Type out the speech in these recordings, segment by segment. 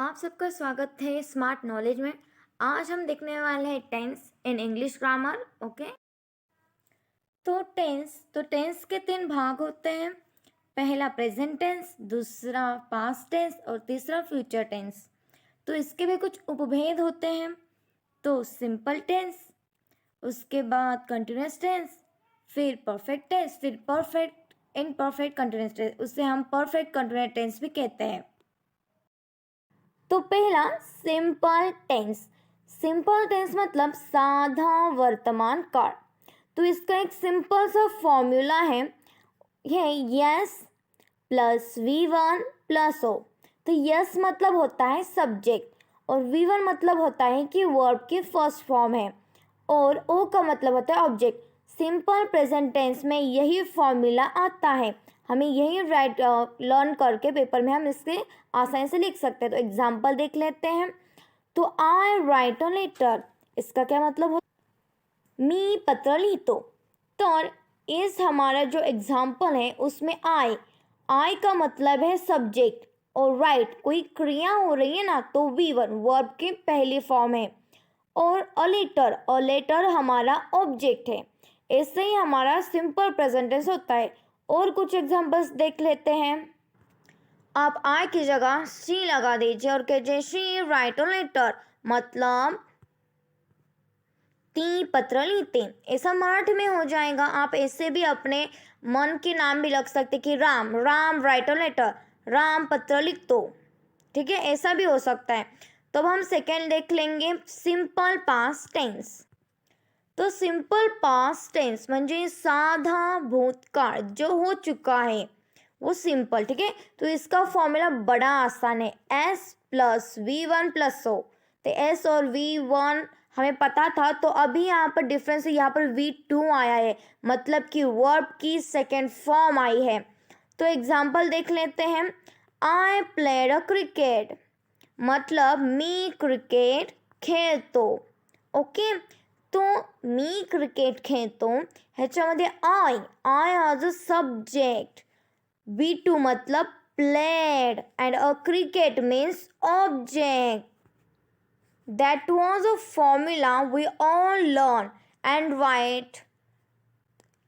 आप सबका स्वागत है स्मार्ट नॉलेज में। आज हम देखने वाले हैं tense in English grammar. Okay, तो टेंस के 3 भाग होते हैं। पहला प्रेजेंट टेंस, दूसरा पास्ट टेंस और तीसरा फ्यूचर टेंस। तो इसके भी कुछ उपभेद होते हैं। तो सिंपल टेंस, उसके बाद कंटिन्यूस टेंस, फिर परफेक्ट टेंस, फिर परफेक्ट इनपरफेक्ट कंटिन्यूस टेंस। उसे हम परफेक्ट कंटिन्यूस टेंस भी कहते हैं। तो पहला सिंपल टेंस। सिंपल टेंस मतलब साधा वर्तमान काल। तो इसका एक सिंपल सा फॉर्मूला है, ये yes plus V1 plus O. तो यस मतलब होता है सब्जेक्ट और V1 मतलब होता है कि वर्ब की फर्स्ट फॉर्म है और ओ का मतलब होता है ऑब्जेक्ट। सिंपल प्रेजेंट टेंस में यही फॉर्मूला आता है। हमें यही राइट लर्न करके पेपर में हम इससे आसानी से लिख सकते हैं। तो एग्जाम्पल देख लेते हैं। तो आई राइट अ लेटर, इसका क्या मतलब हो, मी पत्र लिखतो। तो इस हमारा जो एग्जाम्पल है उसमें आई का मतलब है सब्जेक्ट और राइट कोई क्रिया हो रही है ना, तो V1 वर्ब के पहली फॉर्म है और अ लेटर हमारा ऑब्जेक्ट है। ऐसे ही हमारा सिंपल प्रेजेंट टेंस होता है। और कुछ एग्जांपल्स देख लेते हैं। आप आई की जगह शी लगा दीजिए और कहिए शी राइट अ लेटर, मतलब ती पत्र लिखते। ऐसा मराठी में हो जाएगा। आप ऐसे भी अपने मन के नाम भी लग सकते कि Ram write a letter, Ram पत्र लिख दो। ठीक है, ऐसा भी हो सकता है। तो अब हम सेकेंड देख लेंगे, सिंपल पास्ट टेंस। तो सिंपल पास्ट टेंस म्हणजे साधा भूतकाळ जो हो चुका है वो सिंपल। ठीक है, तो इसका फॉर्मूला बड़ा आसान है, S+V1 + O। तो S और V1 हमें पता था, तो अभी यहाँ पर डिफरेंस है, यहाँ पर V2 आया है, मतलब कि वर्ब की सेकेंड फॉर्म आई है। तो एग्जाम्पल देख लेते हैं। आई प्लेड अ क्रिकेट, मतलब मी क्रिकेट खेळतो। ओके, तो मी क्रिकेट खेळतो ह्याच्यामध्ये आय ॲज अ सब्जेक्ट, V2 मतलब played and a cricket means object. That was a formula we all learn and write.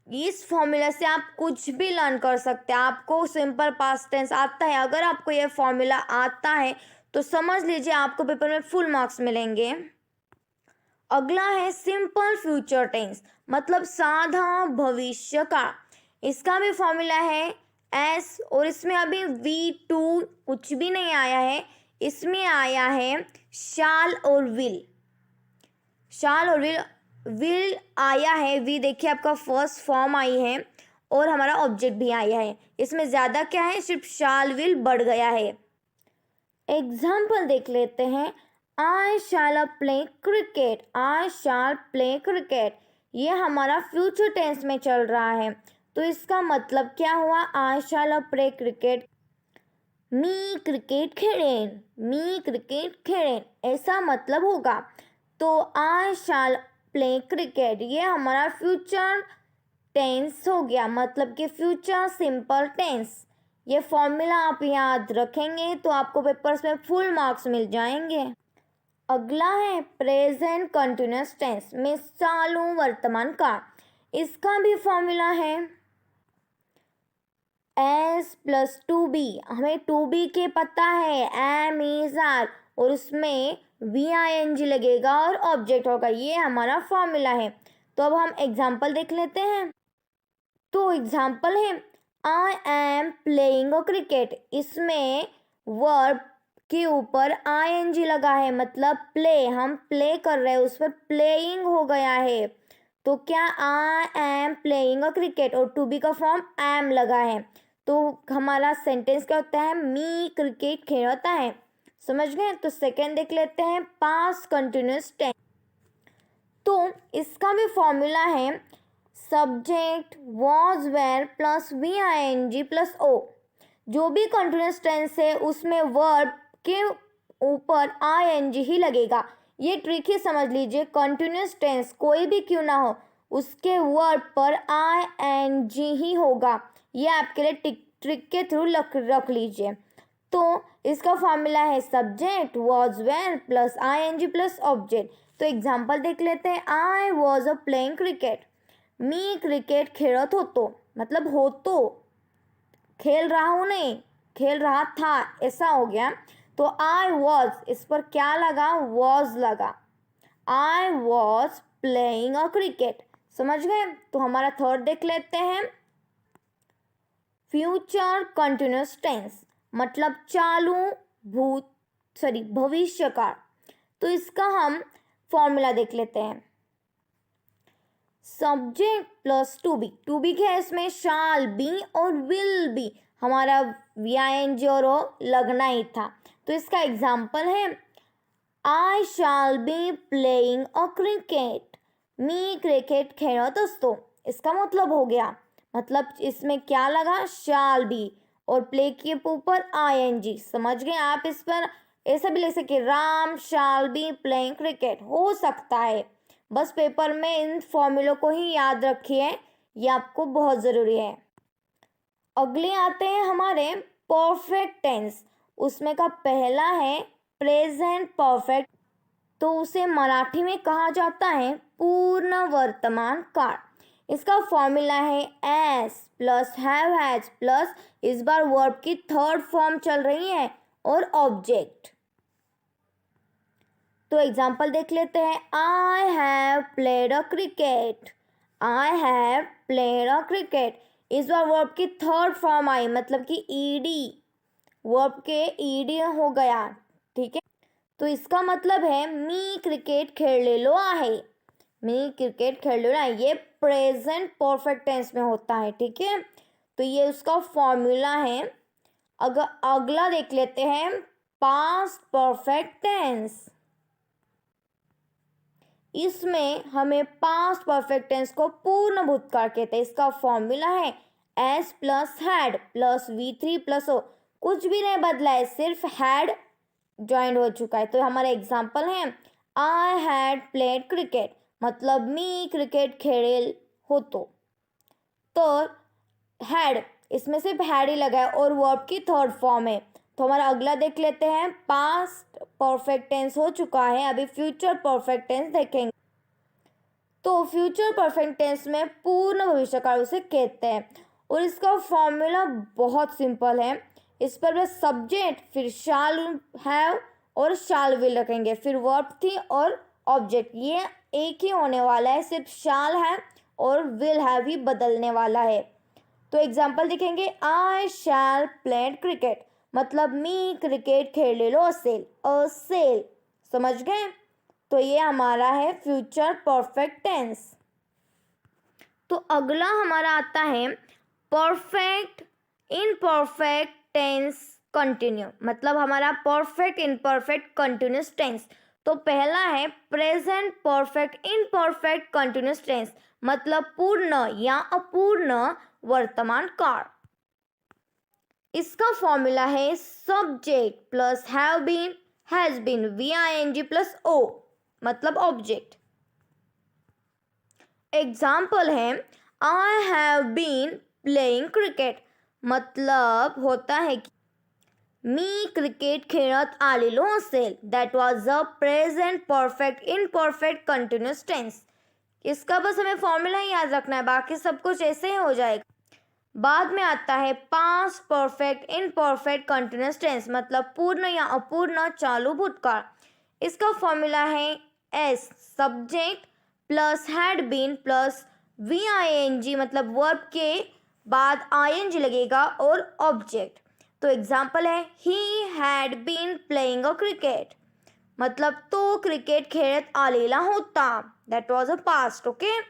इस फॉर्मूला से आप कुछ भी लर्न कर सकते हैं। आपको सिंपल पास्ट टेंस आता है, अगर आपको यह फॉर्मूला आता है तो समझ लीजिए आपको पेपर में फुल मार्क्स मिलेंगे। अगला है सिंपल फ्यूचर टेंस, मतलब साधा भविष्य काल। इसका भी फॉर्मूला है एस और इसमें अभी V2 कुछ भी नहीं आया है, इसमें आया है शाल और विल। शाल और विल आया है, वी देखिए आपका फर्स्ट फॉर्म आई है और हमारा ऑब्जेक्ट भी आया है। इसमें ज़्यादा क्या है, सिर्फ शाल विल बढ़ गया है। एग्जाम्पल देख लेते हैं। आई शैल प्ले क्रिकेट, आई शैल प्ले क्रिकेट, ये हमारा फ्यूचर टेंस में चल रहा है। तो इसका मतलब क्या हुआ, आई शैल प्ले क्रिकेट, मी क्रिकेट खेलेन, मी क्रिकेट खेलेन, ऐसा मतलब होगा। तो आई शैल प्ले क्रिकेट ये हमारा फ्यूचर टेंस हो गया, मतलब कि फ्यूचर सिंपल टेंस। ये फॉर्मूला आप याद रखेंगे तो आपको पेपर्स में फुल मार्क्स मिल जाएंगे। अगला है प्रेजेंट कंटिन्यूस टेंस में चालू वर्तमान काल। इसका भी फॉर्मूला है S+2B। हमें 2B के पता है, एम इज आर और उसमें VING लगेगा और ऑब्जेक्ट होगा, ये हमारा फॉर्मूला है। तो अब हम एग्जाम्पल देख लेते हैं। तो एग्जाम्पल है I am playing a cricket, इसमें वर्ब के ऊपर ING लगा है, मतलब प्ले, हम प्ले कर रहे हैं, उस पर प्लेइंग हो गया है। तो क्या I am playing a cricket और टू बी का फॉर्म एम लगा है, तो हमारा सेंटेंस क्या होता है, मी क्रिकेट खेलता है। समझ गए। तो सेकेंड देख लेते हैं, पास्ट कंटिन्यूस टेंस। तो इसका भी फॉर्मूला है subject was were plus VING plus O। जो भी कंटिन्यूस टेंस है उसमें वर्ब के ऊपर ING ही लगेगा। ये ट्रिक ही समझ लीजिए, कंटिन्यूस टेंस कोई भी क्यों ना हो उसके वर्ब पर ING ही होगा। ये आपके लिए ट्रिक के थ्रू रख लीजिए। तो इसका फॉर्मूला है subject was were plus ing plus object. तो एग्जाम्पल देख लेते हैं। I was a playing cricket, मी क्रिकेट खेलत होतो, मतलब होतो, खेल रहा हूँ नहीं, खेल रहा था, ऐसा हो गया। तो आई वॉज, इस पर क्या लगा, वॉज लगा। I was playing a cricket, समझ गए। तो हमारा थर्ड देख लेते हैं, फ्यूचर कंटिन्यूस टेंस, मतलब चालू भविष्य काल। तो इसका हम फॉर्मूला देख लेते हैं। सब्जेक्ट प्लस टू बी क्या है इसमें, शाल बी और विल बी, हमारा ing और ओ लगना ही था। तो इसका एग्जाम्पल है I shall be playing a cricket, मी क्रिकेट खेलत असतो। इसका मतलब हो गया, मतलब इसमें क्या लगा, शाल बी और प्ले के ऊपर ing, समझ गए आप। इस पर ऐसा भी लिख सकते, राम शाल बी प्लेइंग क्रिकेट, हो सकता है। बस पेपर में इन फॉर्मूलों को ही याद रखिए, ये आपको बहुत ज़रूरी है। अगले आते हैं हमारे परफेक्ट टेंस, उसमें का पहला है प्रेजेंट परफेक्ट। तो उसे मराठी में कहा जाता है पूर्ण वर्तमान काल। इसका फॉर्मूला है s plus have has plus, इस बार वर्ब की थर्ड फॉर्म चल रही है, और ऑब्जेक्ट। तो एग्जाम्पल देख लेते हैं। I have played a cricket, I have played a cricket, इस बार वर्ब की थर्ड फॉर्म आई, मतलब कि ईडी, वर्ब के ईडी हो गया, ठीक है। तो इसका मतलब है मी क्रिकेट खेळलेलो आहे, मी क्रिकेट खेळलेलो आहे, ये प्रेजेंट परफेक्ट टेंस में होता है, ठीक है। तो ये उसका फॉर्मूला है। अगर अगला देख लेते हैं, पास्ट परफेक्ट टेंस। इसमें हमें पास्ट परफेक्ट टेंस को पूर्ण भूतकाल कहते हैं। इसका फॉर्मूला है s plus had plus V3 plus o, कुछ भी नहीं बदला है, सिर्फ हैड ज्वाइन हो चुका है। तो हमारा एग्जाम्पल है आई हैड प्लेड क्रिकेट, मतलब मी क्रिकेट खेल होतो। तो हैड, इसमें सिर्फ हैड ही लगा है और वर्ब की थर्ड फॉर्म है। तो हमारा अगला देख लेते हैं, पास्ट परफेक्ट टेंस हो चुका है, अभी फ्यूचर परफेक्ट टेंस देखेंगे। तो फ्यूचर परफेक्ट टेंस में पूर्ण भविष्यकाल उसे कहते हैं, और इसका फॉर्मूला बहुत सिंपल है। इस पर बस सब्जेक्ट, फिर शाल हैव और शाल विल रखेंगे, फिर वर्ब थी और ऑब्जेक्ट, ये एक ही होने वाला है, सिर्फ शाल है और विल हैव ही बदलने वाला है। तो एग्जाम्पल देखेंगे, आई शैल प्लेड क्रिकेट, मतलब मी क्रिकेट खेलेलो असेल, असेल, समझ गए। तो ये हमारा है फ्यूचर परफेक्ट टेंस। तो अगला हमारा आता है परफेक्ट इनपरफेक्ट टेंस कंटिन्यू, मतलब हमारा परफेक्ट इनपरफेक्ट कंटिन्यूस टेंस। तो पहला है present perfect imperfect continuous tense, मतलब पूर्ण या अपूर्ण वर्तमान काल। इसका फॉर्मूला है subject plus have been has been VING plus o, मतलब ऑब्जेक्ट। एग्जाम्पल है I have been playing cricket, मतलब होता है कि मी क्रिकेट खेळत आलेलो असेल, that was a present perfect imperfect continuous tense. इसका बस हमें फॉर्मूला ही याद रखना है, बाकी सब कुछ ऐसे ही हो जाएगा। बाद में आता है past perfect imperfect continuous tense, मतलब पूर्ण या अपूर्ण चालू भूतकाल। इसका फॉर्मूला है s subject plus had been plus VING, मतलब वर्ब के बाद ING लगेगा और ऑब्जेक्ट। तो एग्जाम्पल है he had been playing a cricket, मतलब तो क्रिकेट खेलत आलेला होता, that was a past, okay.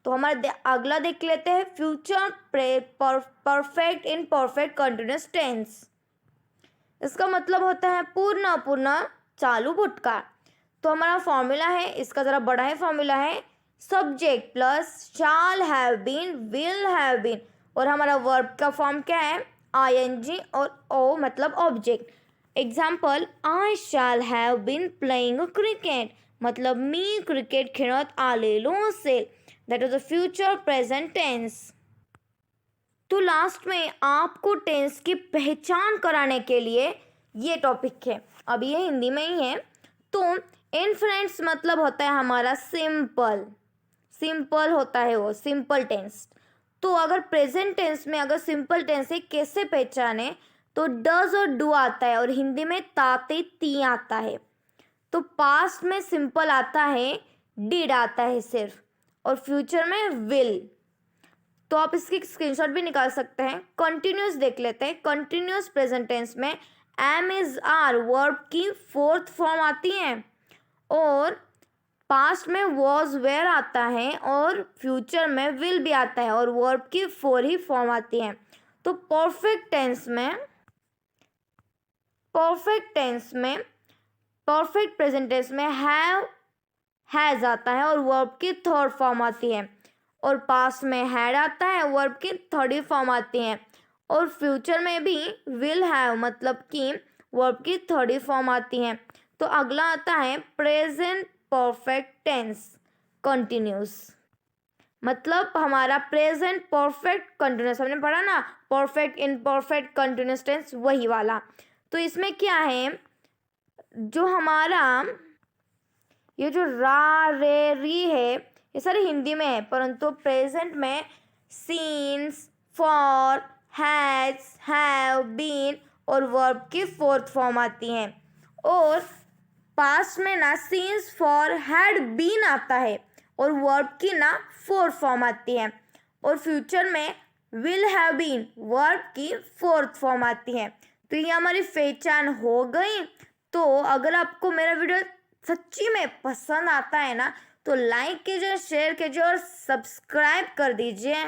तो हमारा अगला देख लेते हैं future perfect in perfect continuous tense. इसका मतलब होता है पूर्ण अपूर्ण चालू भूतकाल। तो हमारा फॉर्मूला है, इसका ज़रा बड़ा है फॉर्मूला है subject plus shall have been will have been, और हमारा वर्ब का फॉर्म क्या है ING और ओ, मतलब object. Example I shall have been playing cricket, मतलब मी क्रिकेट खेळत आलेलो असेल, that is the future present tense. तो लास्ट में आपको टेंस की पहचान कराने के लिए ये टॉपिक है, अब ये हिंदी में ही है। तो इनफिनिट्स मतलब होता है हमारा सिंपल, सिंपल होता है वो, सिंपल टेंस। तो अगर प्रेजेंट टेंस में अगर सिंपल टेंस है कैसे पहचाने, तो डज और डू आता है और हिंदी में ताते ती आता है। तो पास्ट में सिंपल आता है, डिड आता है सिर्फ, और फ्यूचर में विल। तो आप इसकी स्क्रीनशॉट भी निकाल सकते हैं। कंटिन्यूस देख लेते हैं। कंटिन्यूस प्रेजेंट टेंस में एम इज आर वर्ब की फोर्थ फॉर्म आती है, और पास्ट में वॉज वेयर आता है, और फ्यूचर में विल भी आता है, और वर्ब की 4 ही फॉर्म आती है। तो परफेक्ट प्रेजेंट टेंस में हैव हैज आता है और वर्ब की 3rd फॉर्म आती है, और पास्ट में हैड आता है, वर्ब की 3rd फॉर्म आती है, और फ्यूचर में भी विल हैव मतलब कि वर्ब की 3rd फॉर्म आती है। तो अगला आता है प्रेजेंट परफेक्ट टेंस कंटिन्यूस, मतलब हमारा प्रेजेंट परफेक्ट कंटिन्यूस, हमने पढ़ा ना, परफेक्ट इनपरफेक्ट कंटिन्यूस टेंस, वही वाला। तो इसमें क्या है, जो हमारा ये जो रा रे री है ये सारे हिंदी में है, परंतु प्रेजेंट में since, for, has, have, been और वर्ब की 4th फॉर्म आती हैं, और पास्ट में ना सीन्स, फॉर, हैड, बीन आता है और वर्ब की ना 4th फॉर्म आती है, और फ्यूचर में विल हैव बीन वर्ब की 4th फॉर्म आती है। तो ये हमारी पहचान हो गई। तो अगर आपको मेरा वीडियो सच्ची में पसंद आता है ना, तो लाइक कीजिए, शेयर कीजिए और सब्सक्राइब कर दीजिए।